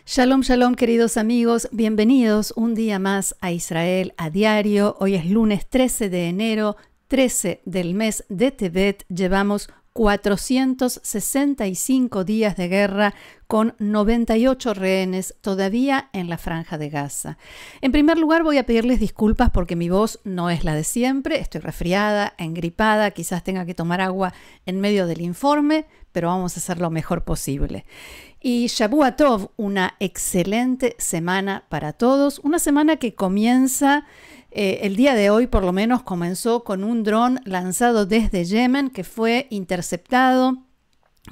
Shalom, shalom, queridos amigos, bienvenidos un día más a Israel a diario. Hoy es lunes 13 de enero, 13 del mes de Tevet. Llevamos 465 días de guerra con 98 rehenes todavía en la Franja de Gaza. En primer lugar, voy a pedirles disculpas porque mi voz no es la de siempre. Estoy resfriada, engripada, quizás tenga que tomar agua en medio del informe, pero vamos a hacer lo mejor posible. Y Shavua Tov, una excelente semana para todos. Una semana que comienza, el día de hoy por lo menos comenzó con un dron lanzado desde Yemen que fue interceptado,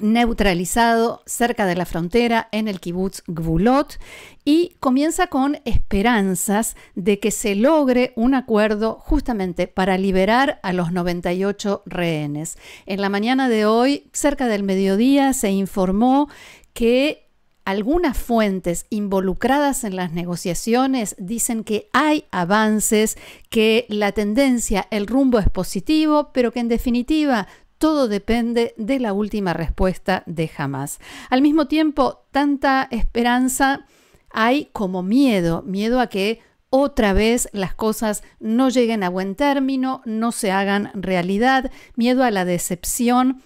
neutralizado cerca de la frontera en el kibutz Gvulot, y comienza con esperanzas de que se logre un acuerdo justamente para liberar a los 98 rehenes. En la mañana de hoy, cerca del mediodía, se informó que algunas fuentes involucradas en las negociaciones dicen que hay avances, que la tendencia, el rumbo es positivo, pero que en definitiva todo depende de la última respuesta de Hamás. Al mismo tiempo, tanta esperanza hay como miedo a que otra vez las cosas no lleguen a buen término, no se hagan realidad, miedo a la decepción,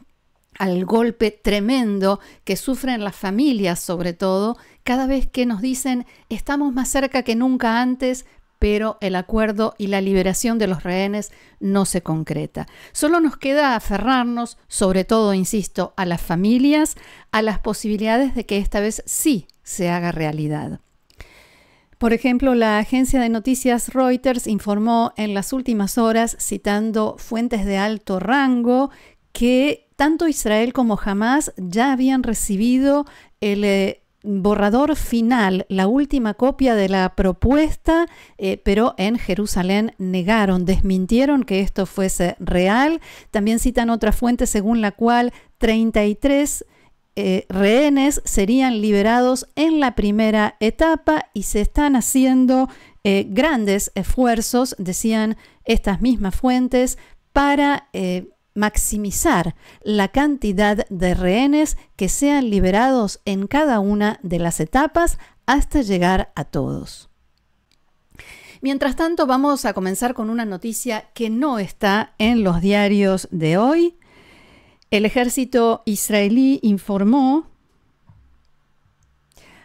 al golpe tremendo que sufren las familias, sobre todo, cada vez que nos dicen estamos más cerca que nunca antes, pero el acuerdo y la liberación de los rehenes no se concreta. Solo nos queda aferrarnos, sobre todo, insisto, a las familias, a las posibilidades de que esta vez sí se haga realidad. Por ejemplo, la agencia de noticias Reuters informó en las últimas horas, citando fuentes de alto rango, que tanto Israel como Hamás ya habían recibido el borrador final, la última copia de la propuesta, pero en Jerusalén negaron, desmintieron que esto fuese real. También citan otra fuente según la cual 33 rehenes serían liberados en la primera etapa y se están haciendo grandes esfuerzos, decían estas mismas fuentes, para maximizar la cantidad de rehenes que sean liberados en cada una de las etapas hasta llegar a todos. Mientras tanto, vamos a comenzar con una noticia que no está en los diarios de hoy. El ejército israelí informó,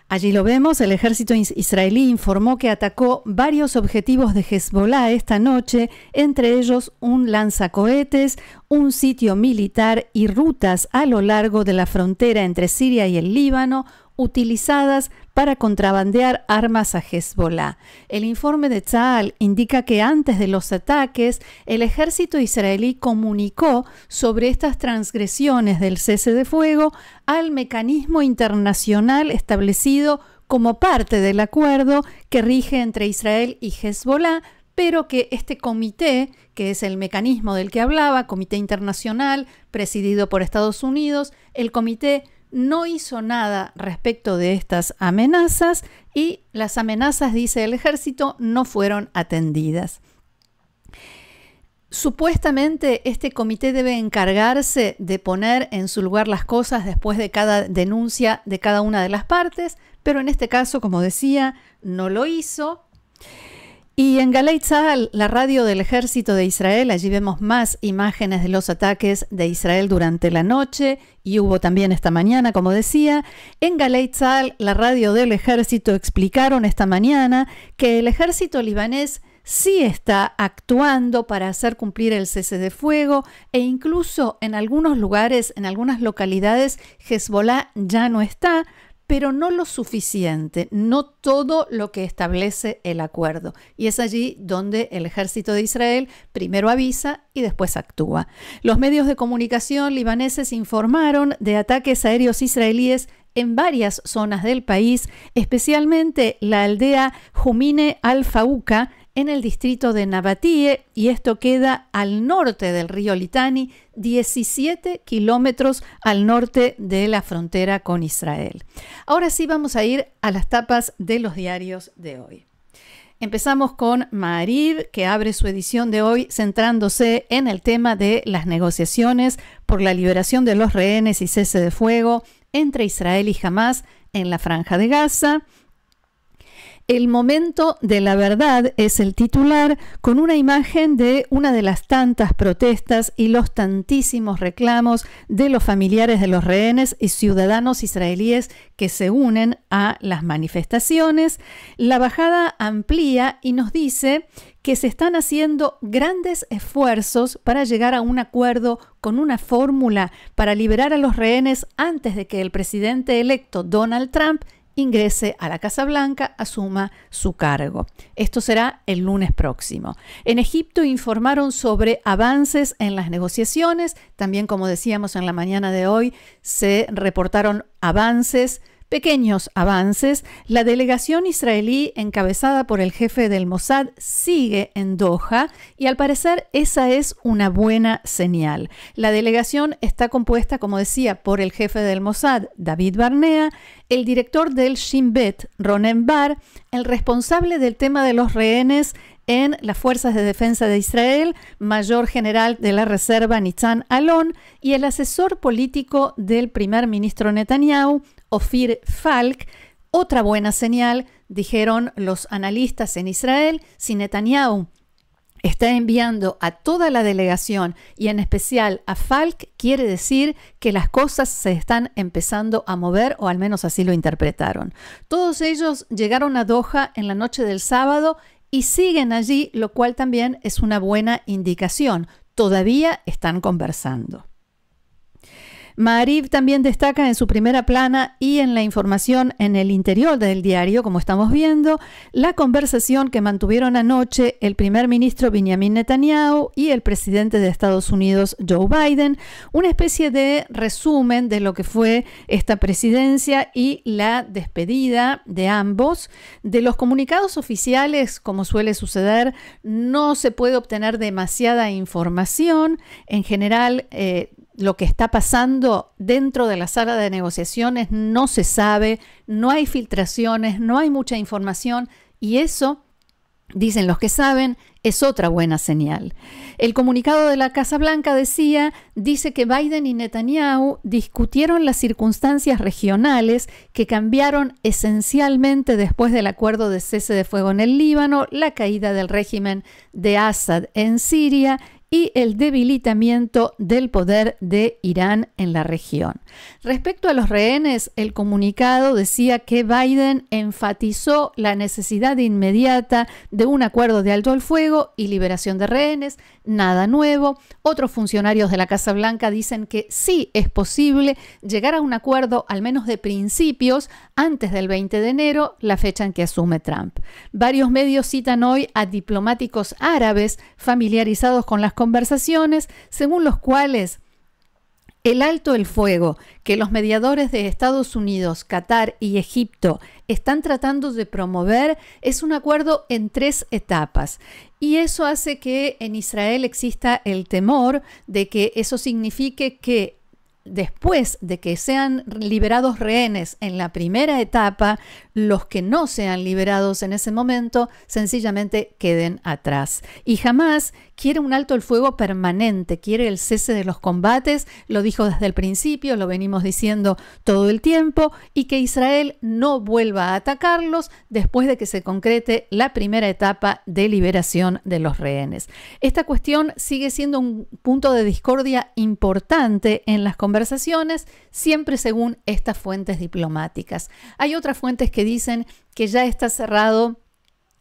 allí lo vemos, el ejército israelí informó que atacó varios objetivos de Hezbollah esta noche, entre ellos un lanzacohetes, un sitio militar y rutas a lo largo de la frontera entre Siria y el Líbano, utilizadas para contrabandear armas a Hezbollah. El informe de Tzahal indica que antes de los ataques, el ejército israelí comunicó sobre estas transgresiones del cese de fuego al mecanismo internacional establecido como parte del acuerdo que rige entre Israel y Hezbollah, pero que este comité, que es el mecanismo del que hablaba, comité internacional presidido por Estados Unidos, el comité no hizo nada respecto de estas amenazas y las amenazas, dice el ejército, no fueron atendidas. Supuestamente este comité debe encargarse de poner en su lugar las cosas después de cada denuncia de cada una de las partes, pero en este caso, como decía, no lo hizo. Y en Galei Tzahal, la radio del ejército de Israel, allí vemos más imágenes de los ataques de Israel durante la noche y hubo también esta mañana, como decía. En Galei Tzahal, la radio del ejército, explicaron esta mañana que el ejército libanés sí está actuando para hacer cumplir el cese de fuego e incluso en algunos lugares, en algunas localidades, Hezbollah ya no está, pero no lo suficiente, no todo lo que establece el acuerdo. Y es allí donde el ejército de Israel primero avisa y después actúa. Los medios de comunicación libaneses informaron de ataques aéreos israelíes en varias zonas del país, especialmente la aldea Jumine al-Fauca en el distrito de Nabatie, y esto queda al norte del río Litani, 17 kilómetros al norte de la frontera con Israel. Ahora sí vamos a ir a las tapas de los diarios de hoy. Empezamos con Maariv, que abre su edición de hoy centrándose en el tema de las negociaciones por la liberación de los rehenes y cese de fuego entre Israel y Hamás en la Franja de Gaza. El momento de la verdad es el titular, con una imagen de una de las tantas protestas y los tantísimos reclamos de los familiares de los rehenes y ciudadanos israelíes que se unen a las manifestaciones. La bajada amplía y nos dice que se están haciendo grandes esfuerzos para llegar a un acuerdo con una fórmula para liberar a los rehenes antes de que el presidente electo Donald Trump ingrese a la Casa Blanca, asuma su cargo. Esto será el lunes próximo. En Egipto informaron sobre avances en las negociaciones. También, como decíamos en la mañana de hoy, se reportaron avances, pequeños avances. La delegación israelí encabezada por el jefe del Mossad sigue en Doha y al parecer esa es una buena señal. La delegación está compuesta, como decía, por el jefe del Mossad, David Barnea, el director del Shin Bet, Ronen Bar, el responsable del tema de los rehenes en las Fuerzas de Defensa de Israel, mayor general de la Reserva Nitzan Alon, y el asesor político del primer ministro Netanyahu, Ofir Falk. Otra buena señal, dijeron los analistas en Israel, si Netanyahu está enviando a toda la delegación y en especial a Falk, quiere decir que las cosas se están empezando a mover, o al menos así lo interpretaron. Todos ellos llegaron a Doha en la noche del sábado y siguen allí, lo cual también es una buena indicación. Todavía están conversando. Maariv también destaca en su primera plana y en la información en el interior del diario, como estamos viendo, la conversación que mantuvieron anoche el primer ministro Benjamin Netanyahu y el presidente de Estados Unidos, Joe Biden, una especie de resumen de lo que fue esta presidencia y la despedida de ambos. De los comunicados oficiales, como suele suceder, no se puede obtener demasiada información. En general, lo que está pasando dentro de la sala de negociaciones no se sabe, no hay filtraciones, no hay mucha información y eso, dicen los que saben, es otra buena señal. El comunicado de la Casa Blanca dice que Biden y Netanyahu discutieron las circunstancias regionales que cambiaron esencialmente después del acuerdo de cese de fuego en el Líbano, la caída del régimen de Assad en Siria y el debilitamiento del poder de Irán en la región. Respecto a los rehenes, el comunicado decía que Biden enfatizó la necesidad inmediata de un acuerdo de alto el fuego y liberación de rehenes, nada nuevo. Otros funcionarios de la Casa Blanca dicen que sí es posible llegar a un acuerdo, al menos de principios, antes del 20 de enero, la fecha en que asume Trump. Varios medios citan hoy a diplomáticos árabes familiarizados con las conversaciones, según los cuales el alto el fuego que los mediadores de Estados Unidos, Qatar y Egipto están tratando de promover es un acuerdo en 3 etapas. Y eso hace que en Israel exista el temor de que eso signifique que después de que sean liberados rehenes en la primera etapa, los que no sean liberados en ese momento sencillamente queden atrás. Y jamás quiere un alto el fuego permanente, quiere el cese de los combates, lo dijo desde el principio, lo venimos diciendo todo el tiempo, y que Israel no vuelva a atacarlos después de que se concrete la primera etapa de liberación de los rehenes. Esta cuestión sigue siendo un punto de discordia importante en las conversaciones, siempre según estas fuentes diplomáticas. Hay otras fuentes que dicen que ya está cerrado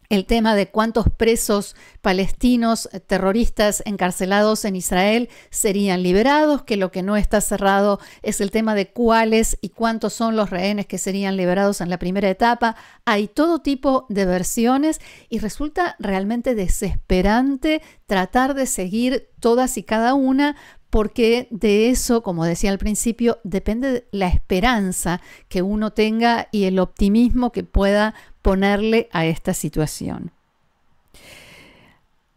el tema de cuántos presos palestinos terroristas encarcelados en Israel serían liberados, que lo que no está cerrado es el tema de cuáles y cuántos son los rehenes que serían liberados en la primera etapa. Hay todo tipo de versiones y resulta realmente desesperante tratar de seguir todas y cada una, porque de eso, como decía al principio, depende la esperanza que uno tenga y el optimismo que pueda ponerle a esta situación.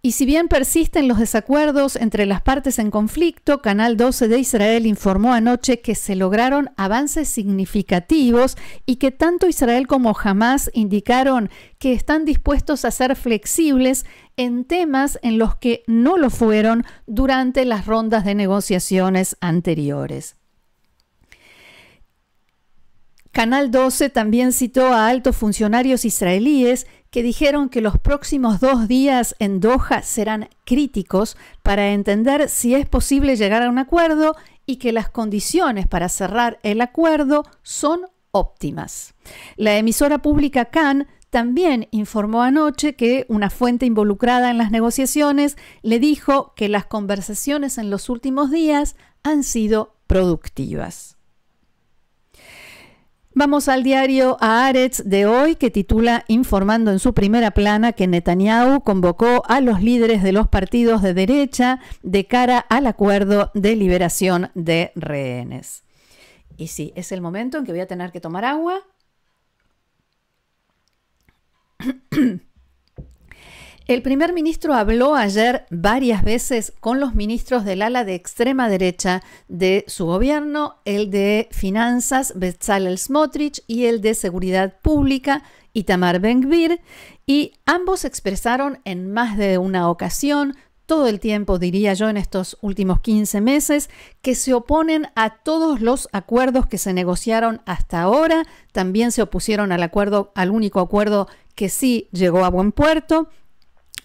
Y si bien persisten los desacuerdos entre las partes en conflicto, Canal 12 de Israel informó anoche que se lograron avances significativos y que tanto Israel como Hamás indicaron que están dispuestos a ser flexibles en temas en los que no lo fueron durante las rondas de negociaciones anteriores. Canal 12 también citó a altos funcionarios israelíes que dijeron que los próximos 2 días en Doha serán críticos para entender si es posible llegar a un acuerdo y que las condiciones para cerrar el acuerdo son óptimas. La emisora pública Kan también informó anoche que una fuente involucrada en las negociaciones le dijo que las conversaciones en los últimos días han sido productivas. Vamos al diario Haaretz de hoy, que titula informando en su primera plana que Netanyahu convocó a los líderes de los partidos de derecha de cara al acuerdo de liberación de rehenes. Y sí, es el momento en que voy a tener que tomar agua. El primer ministro habló ayer varias veces con los ministros del ala de extrema derecha de su gobierno, el de Finanzas, Bezalel Smotrich, y el de Seguridad Pública, Itamar Ben-Gvir, y ambos expresaron en más de una ocasión, todo el tiempo, diría yo, en estos últimos 15 meses, que se oponen a todos los acuerdos que se negociaron hasta ahora. También se opusieron al único acuerdo que sí llegó a buen puerto,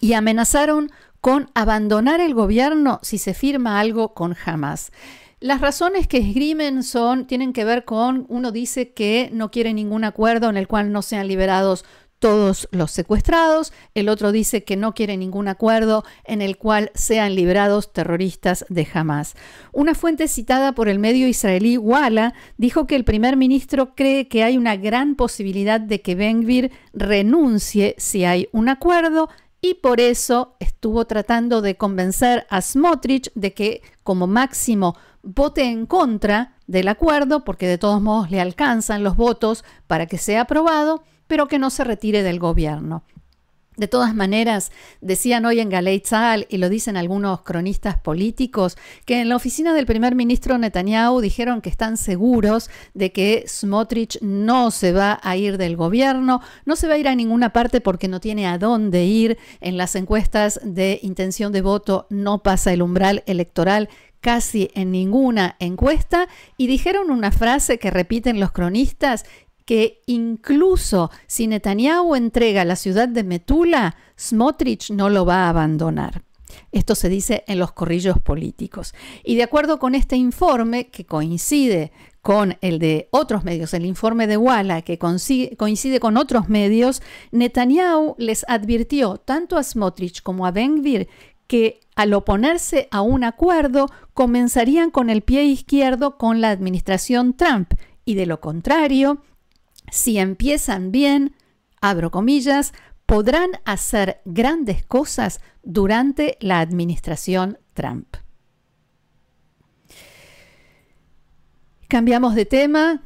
y amenazaron con abandonar el gobierno si se firma algo con Hamás. Las razones que esgrimen tienen que ver con, uno dice que no quiere ningún acuerdo en el cual no sean liberados todos los secuestrados, el otro dice que no quiere ningún acuerdo en el cual sean liberados terroristas de Hamás. Una fuente citada por el medio israelí Walla dijo que el primer ministro cree que hay una gran posibilidad de que Ben-Gvir renuncie si hay un acuerdo, y por eso estuvo tratando de convencer a Smotrich de que como máximo vote en contra del acuerdo, porque de todos modos le alcanzan los votos para que sea aprobado, pero que no se retire del gobierno. De todas maneras, decían hoy en Galei Tzahal, y lo dicen algunos cronistas políticos, que en la oficina del primer ministro Netanyahu dijeron que están seguros de que Smotrich no se va a ir del gobierno, no se va a ir a ninguna parte porque no tiene a dónde ir. En las encuestas de intención de voto no pasa el umbral electoral casi en ninguna encuesta, y dijeron una frase que repiten los cronistas, que incluso si Netanyahu entrega la ciudad de Metula, Smotrich no lo va a abandonar. Esto se dice en los corrillos políticos. Y de acuerdo con este informe, que coincide con el de otros medios, el informe de Walla, que coincide con otros medios, Netanyahu les advirtió tanto a Smotrich como a Ben-Gvir que al oponerse a un acuerdo comenzarían con el pie izquierdo con la administración Trump, y de lo contrario, si empiezan bien, abro comillas, podrán hacer grandes cosas durante la administración Trump. Cambiamos de tema.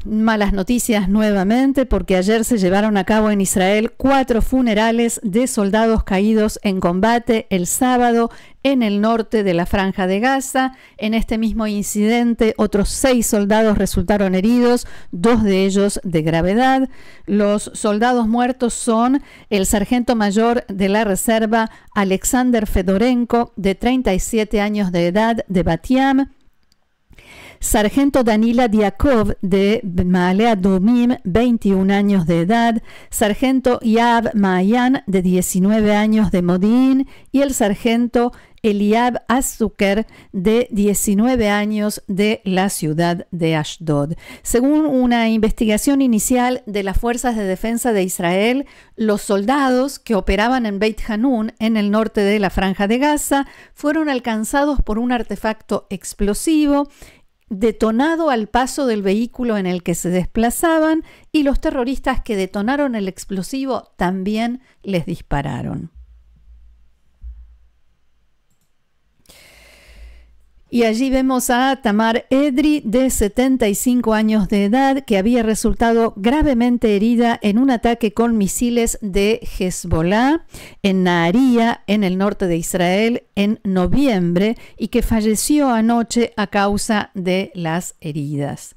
Malas noticias nuevamente, porque ayer se llevaron a cabo en Israel 4 funerales de soldados caídos en combate el sábado en el norte de la Franja de Gaza. En este mismo incidente, otros 6 soldados resultaron heridos, 2 de ellos de gravedad. Los soldados muertos son el sargento mayor de la reserva Alexander Fedorenko, de 37 años de edad, de Bat Yam; sargento Danila Diakov, de Ma'ale Adumim, 21 años de edad; sargento Yav Maayan, de 19 años, de Modín; y el sargento Eliab Azuker, de 19 años, de la ciudad de Ashdod. Según una investigación inicial de las Fuerzas de Defensa de Israel, los soldados que operaban en Beit Hanun, en el norte de la Franja de Gaza, fueron alcanzados por un artefacto explosivo detonado al paso del vehículo en el que se desplazaban, y los terroristas que detonaron el explosivo también les dispararon. Y allí vemos a Tamar Edri, de 75 años de edad, que había resultado gravemente herida en un ataque con misiles de Hezbollah en Nahariya, en el norte de Israel, en noviembre, y que falleció anoche a causa de las heridas.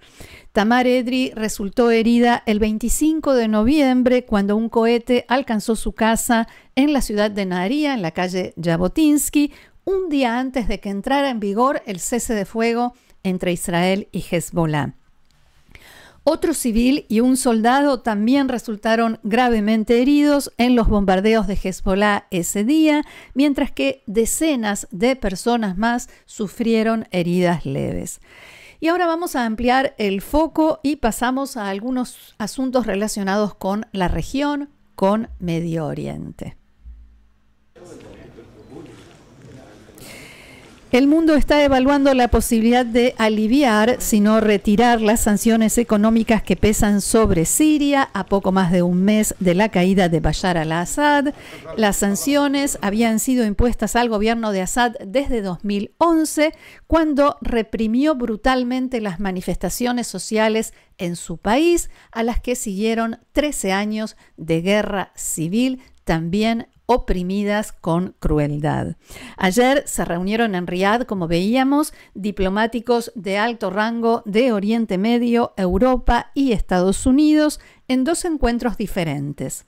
Tamar Edri resultó herida el 25 de noviembre cuando un cohete alcanzó su casa en la ciudad de Nahariya, en la calle Jabotinsky, un día antes de que entrara en vigor el cese de fuego entre Israel y Hezbollah. Otro civil y un soldado también resultaron gravemente heridos en los bombardeos de Hezbollah ese día, mientras que decenas de personas más sufrieron heridas leves. Y ahora vamos a ampliar el foco y pasamos a algunos asuntos relacionados con la región, con Medio Oriente. El mundo está evaluando la posibilidad de aliviar, si no retirar, las sanciones económicas que pesan sobre Siria a poco más de un mes de la caída de Bashar al-Assad. Las sanciones habían sido impuestas al gobierno de Assad desde 2011, cuando reprimió brutalmente las manifestaciones sociales en su país, a las que siguieron 13 años de guerra civil, también oprimidas con crueldad. Ayer se reunieron en Riad, como veíamos, diplomáticos de alto rango de Oriente Medio, Europa y Estados Unidos en dos encuentros diferentes.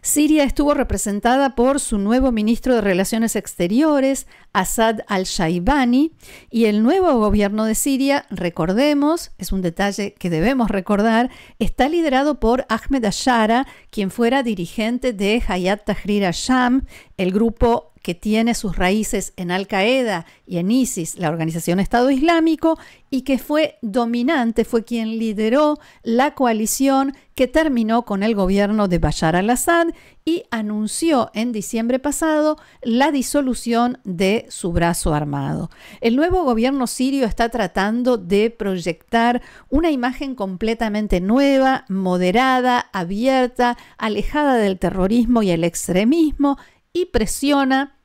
Siria estuvo representada por su nuevo ministro de Relaciones Exteriores, Asad al-Shaibani, y el nuevo gobierno de Siria, recordemos, es un detalle que debemos recordar, está liderado por Ahmed al-Shara, quien fuera dirigente de Hayat Tahrir al-Sham, el grupo que tiene sus raíces en Al-Qaeda y en ISIS, la organización Estado Islámico, y que fue dominante, fue quien lideró la coalición que terminó con el gobierno de Bashar al-Assad y anunció en diciembre pasado la disolución de su brazo armado. El nuevo gobierno sirio está tratando de proyectar una imagen completamente nueva, moderada, abierta, alejada del terrorismo y el extremismo, y presiona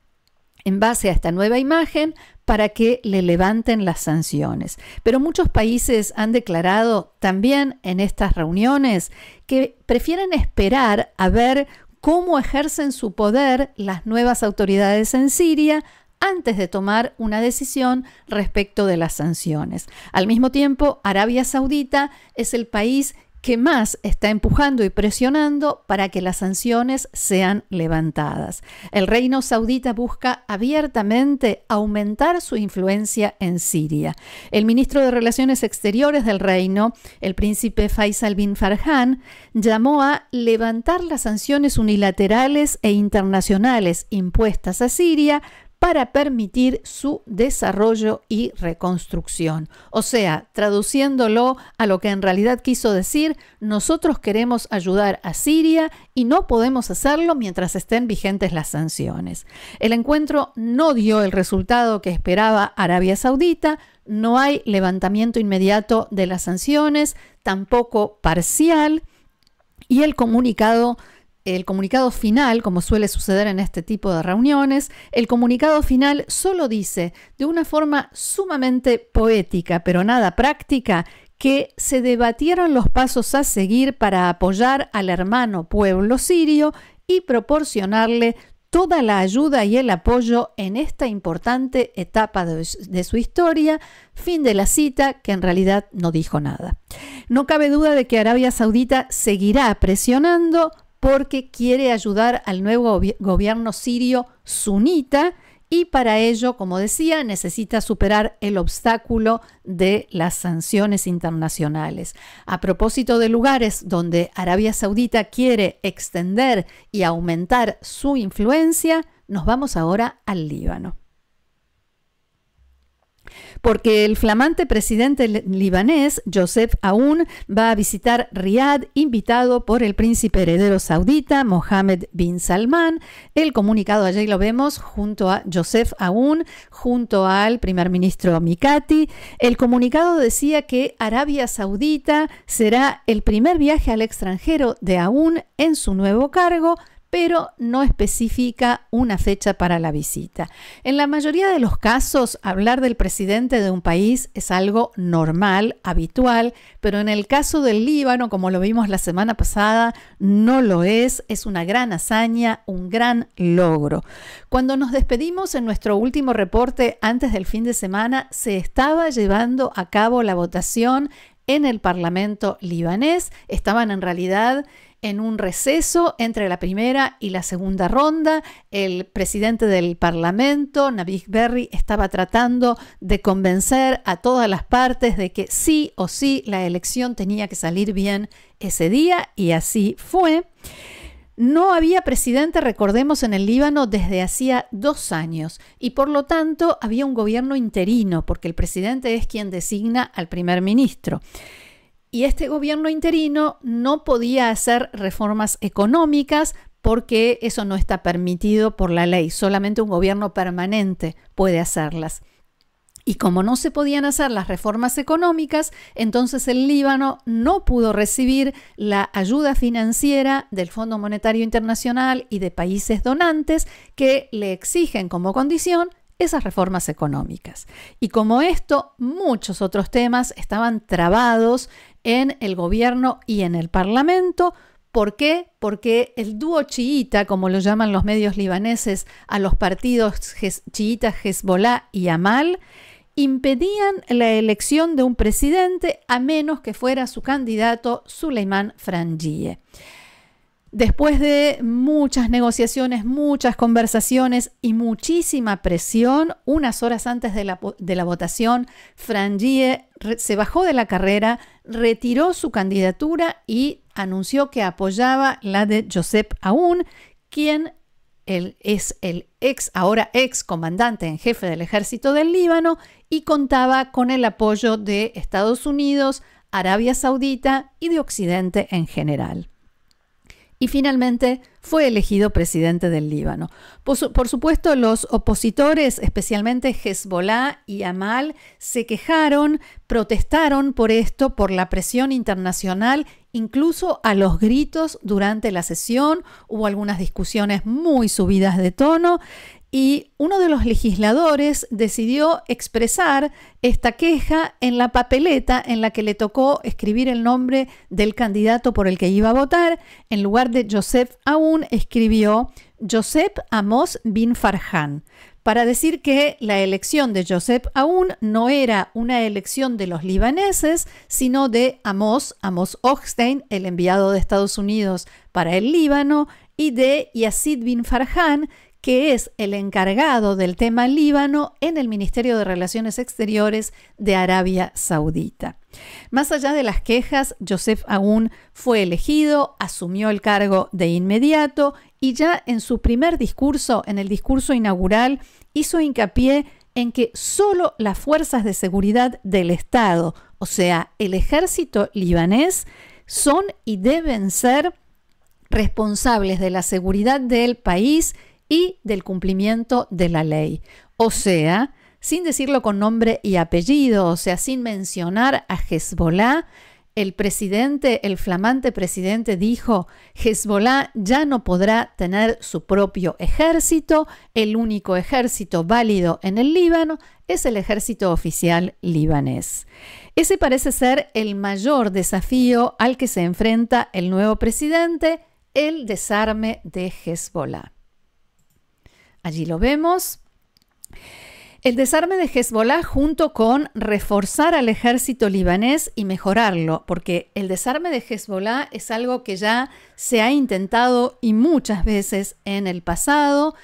en base a esta nueva imagen para que le levanten las sanciones. Pero muchos países han declarado también en estas reuniones que prefieren esperar a ver cómo ejercen su poder las nuevas autoridades en Siria antes de tomar una decisión respecto de las sanciones. Al mismo tiempo, Arabia Saudita es el país que más está empujando y presionando para que las sanciones sean levantadas. El reino saudita busca abiertamente aumentar su influencia en Siria. El ministro de Relaciones Exteriores del reino, el príncipe Faisal bin Farhan, llamó a levantar las sanciones unilaterales e internacionales impuestas a Siria para permitir su desarrollo y reconstrucción. O sea, traduciéndolo a lo que en realidad quiso decir, nosotros queremos ayudar a Siria y no podemos hacerlo mientras estén vigentes las sanciones. El encuentro no dio el resultado que esperaba Arabia Saudita, no hay levantamiento inmediato de las sanciones, tampoco parcial, y el comunicado final, como suele suceder en este tipo de reuniones, el comunicado final solo dice, de una forma sumamente poética, pero nada práctica, que se debatieron los pasos a seguir para apoyar al hermano pueblo sirio y proporcionarle toda la ayuda y el apoyo en esta importante etapa de su historia. Fin de la cita, que en realidad no dijo nada. No cabe duda de que Arabia Saudita seguirá presionando porque quiere ayudar al nuevo gobierno sirio sunita y para ello, como decía, necesita superar el obstáculo de las sanciones internacionales. A propósito de lugares donde Arabia Saudita quiere extender y aumentar su influencia, nos vamos ahora al Líbano. Porque el flamante presidente libanés, Joseph Aoun, va a visitar Riad, invitado por el príncipe heredero saudita, Mohammed bin Salman. El comunicado allí lo vemos junto a Joseph Aoun, junto al primer ministro Mikati. El comunicado decía que Arabia Saudita será el primer viaje al extranjero de Aoun en su nuevo cargo, pero no especifica una fecha para la visita. En la mayoría de los casos, hablar del presidente de un país es algo normal, habitual, pero en el caso del Líbano, como lo vimos la semana pasada, no lo es una gran hazaña, un gran logro. Cuando nos despedimos en nuestro último reporte antes del fin de semana, se estaba llevando a cabo la votación en el Parlamento libanés. Estaban en realidad en un receso entre la primera y la segunda ronda. El presidente del Parlamento, Nabih Berri, estaba tratando de convencer a todas las partes de que sí o sí la elección tenía que salir bien ese día, y así fue. No había presidente, recordemos, en el Líbano desde hacía 2 años, y por lo tanto había un gobierno interino, porque el presidente es quien designa al primer ministro. Y este gobierno interino no podía hacer reformas económicas porque eso no está permitido por la ley. Solamente un gobierno permanente puede hacerlas. Y como no se podían hacer las reformas económicas, entonces el Líbano no pudo recibir la ayuda financiera del Fondo Monetario Internacional y de países donantes que le exigen como condición esas reformas económicas. Y como esto, muchos otros temas estaban trabados en el gobierno y en el Parlamento. ¿Por qué? Porque el dúo chiita, como lo llaman los medios libaneses a los partidos chiitas Hezbollah y Amal, impedían la elección de un presidente a menos que fuera su candidato Suleiman Frangieh. Después de muchas negociaciones, muchas conversaciones y muchísima presión, unas horas antes de la votación, Frangieh se bajó de la carrera, retiró su candidatura y anunció que apoyaba la de Joseph Aoun, quien es el ahora ex comandante en jefe del ejército del Líbano, y contaba con el apoyo de Estados Unidos, Arabia Saudita y de Occidente en general. Y finalmente fue elegido presidente del Líbano. Por supuesto, los opositores, especialmente Hezbollah y Amal, se quejaron, protestaron por esto, por la presión internacional, incluso a los gritos durante la sesión. Hubo algunas discusiones muy subidas de tono. Y uno de los legisladores decidió expresar esta queja en la papeleta en la que le tocó escribir el nombre del candidato por el que iba a votar. En lugar de Joseph Aoun, escribió Joseph Amos bin Farhan, para decir que la elección de Joseph Aoun no era una elección de los libaneses, sino de Amos Hochstein, el enviado de Estados Unidos para el Líbano, y de Yazid bin Farhan, que es el encargado del tema Líbano en el Ministerio de Relaciones Exteriores de Arabia Saudita. Más allá de las quejas, Joseph Aoun fue elegido, asumió el cargo de inmediato y ya en su primer discurso, en el discurso inaugural, hizo hincapié en que solo las fuerzas de seguridad del Estado, o sea, el ejército libanés, son y deben ser responsables de la seguridad del país y del cumplimiento de la ley. O sea, sin decirlo con nombre y apellido, o sea, sin mencionar a Hezbollah, el flamante presidente dijo: Hezbollah ya no podrá tener su propio ejército, el único ejército válido en el Líbano es el ejército oficial libanés. Ese parece ser el mayor desafío al que se enfrenta el nuevo presidente, el desarme de Hezbollah. Allí lo vemos. El desarme de Hezbollah junto con reforzar al ejército libanés y mejorarlo, porque el desarme de Hezbollah es algo que ya se ha intentado y muchas veces en el pasado.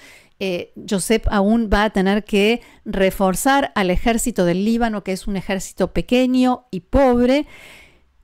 Joseph Aoun va a tener que reforzar al ejército del Líbano, que es un ejército pequeño y pobre,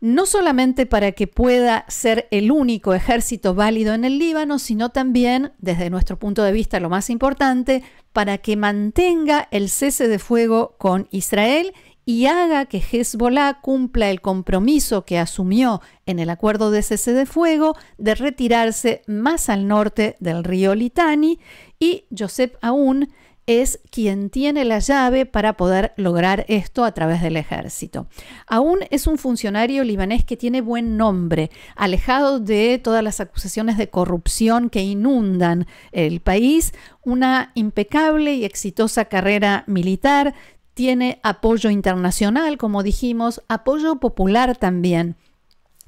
no solamente para que pueda ser el único ejército válido en el Líbano, sino también, desde nuestro punto de vista, lo más importante, para que mantenga el cese de fuego con Israel y haga que Hezbollah cumpla el compromiso que asumió en el acuerdo de cese de fuego de retirarse más al norte del río Litani. Y Joseph Aoun es quien tiene la llave para poder lograr esto a través del ejército. Aún es un funcionario libanés que tiene buen nombre, alejado de todas las acusaciones de corrupción que inundan el país, una impecable y exitosa carrera militar, tiene apoyo internacional, como dijimos, apoyo popular también.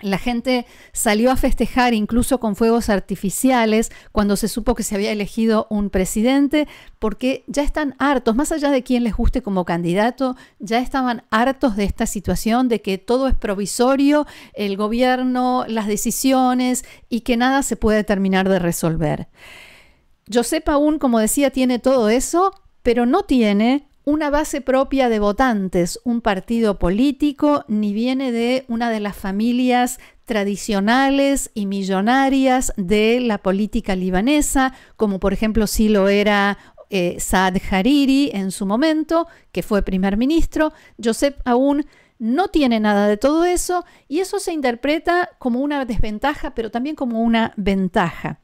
La gente salió a festejar incluso con fuegos artificiales cuando se supo que se había elegido un presidente, porque ya están hartos, más allá de quién les guste como candidato, ya estaban hartos de esta situación de que todo es provisorio, el gobierno, las decisiones y que nada se puede terminar de resolver. Joseph Aoun, como decía, tiene todo eso, pero no tiene una base propia de votantes, un partido político, ni viene de una de las familias tradicionales y millonarias de la política libanesa, como por ejemplo sí lo era Saad Hariri en su momento, que fue primer ministro. Joseph Aoun no tiene nada de todo eso y eso se interpreta como una desventaja, pero también como una ventaja.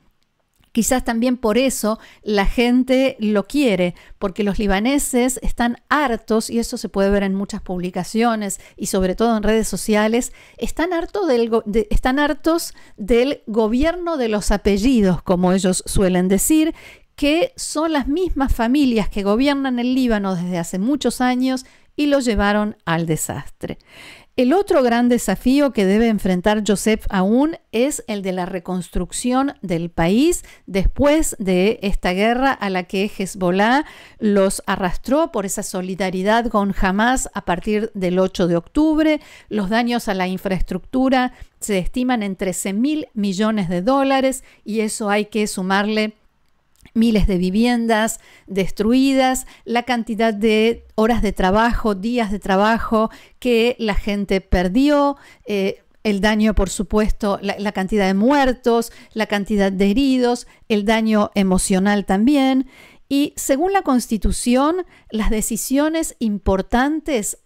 Quizás también por eso la gente lo quiere, porque los libaneses están hartos, y eso se puede ver en muchas publicaciones y sobre todo en redes sociales, están hartos del gobierno de los apellidos, como ellos suelen decir, que son las mismas familias que gobiernan el Líbano desde hace muchos años y lo llevaron al desastre. El otro gran desafío que debe enfrentar Joseph Aoun es el de la reconstrucción del país después de esta guerra a la que Hezbollah los arrastró por esa solidaridad con Hamas a partir del 8 de octubre. Los daños a la infraestructura se estiman en $13.000 millones y eso hay que sumarle miles de viviendas destruidas, la cantidad de horas de trabajo, días de trabajo que la gente perdió, el daño, por supuesto, la cantidad de muertos, la cantidad de heridos, el daño emocional también. Y según la Constitución, las decisiones importantes,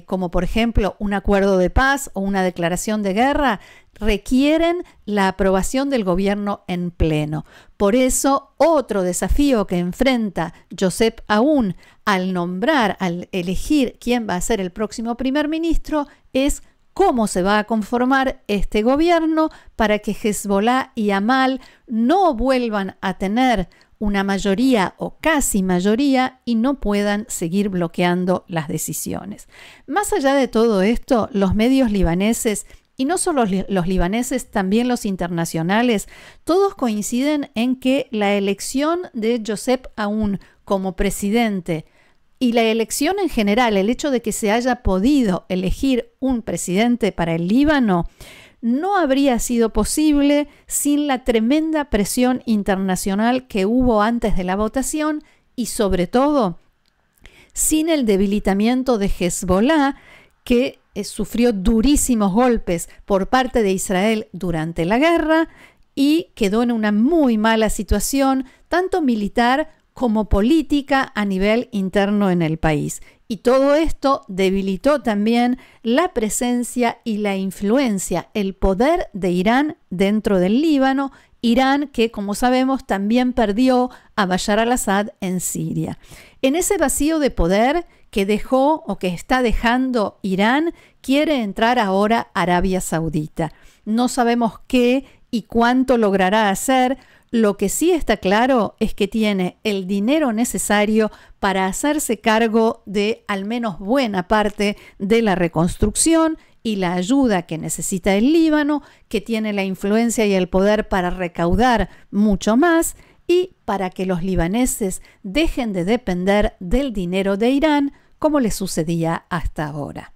como por ejemplo un acuerdo de paz o una declaración de guerra, requieren la aprobación del gobierno en pleno. Por eso, otro desafío que enfrenta Joseph Aoun al elegir quién va a ser el próximo primer ministro es cómo se va a conformar este gobierno para que Hezbollah y Amal no vuelvan a tener una mayoría o casi mayoría y no puedan seguir bloqueando las decisiones. Más allá de todo esto, los medios libaneses, y no solo los libaneses, también los internacionales, todos coinciden en que la elección de Joseph Aoun como presidente y la elección en general, el hecho de que se haya podido elegir un presidente para el Líbano, no habría sido posible sin la tremenda presión internacional que hubo antes de la votación y sobre todo sin el debilitamiento de Hezbollah, que sufrió durísimos golpes por parte de Israel durante la guerra y quedó en una muy mala situación, tanto militar como política a nivel interno en el país. Y todo esto debilitó también la presencia y la influencia, el poder de Irán dentro del Líbano. Irán que, como sabemos, también perdió a Bashar al-Assad en Siria. En ese vacío de poder que dejó o que está dejando Irán, quiere entrar ahora Arabia Saudita. No sabemos qué y cuánto logrará hacer. Lo que sí está claro es que tiene el dinero necesario para hacerse cargo de al menos buena parte de la reconstrucción y la ayuda que necesita el Líbano, que tiene la influencia y el poder para recaudar mucho más y para que los libaneses dejen de depender del dinero de Irán como les sucedía hasta ahora.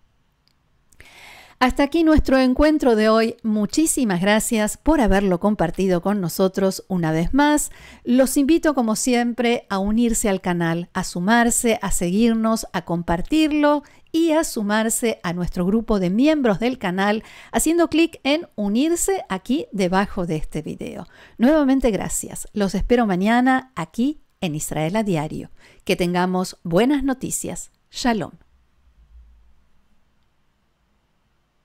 Hasta aquí nuestro encuentro de hoy. Muchísimas gracias por haberlo compartido con nosotros una vez más. Los invito, como siempre, a unirse al canal, a sumarse, a seguirnos, a compartirlo y a sumarse a nuestro grupo de miembros del canal haciendo clic en unirse aquí debajo de este video. Nuevamente gracias. Los espero mañana aquí en Israel a Diario. Que tengamos buenas noticias. Shalom.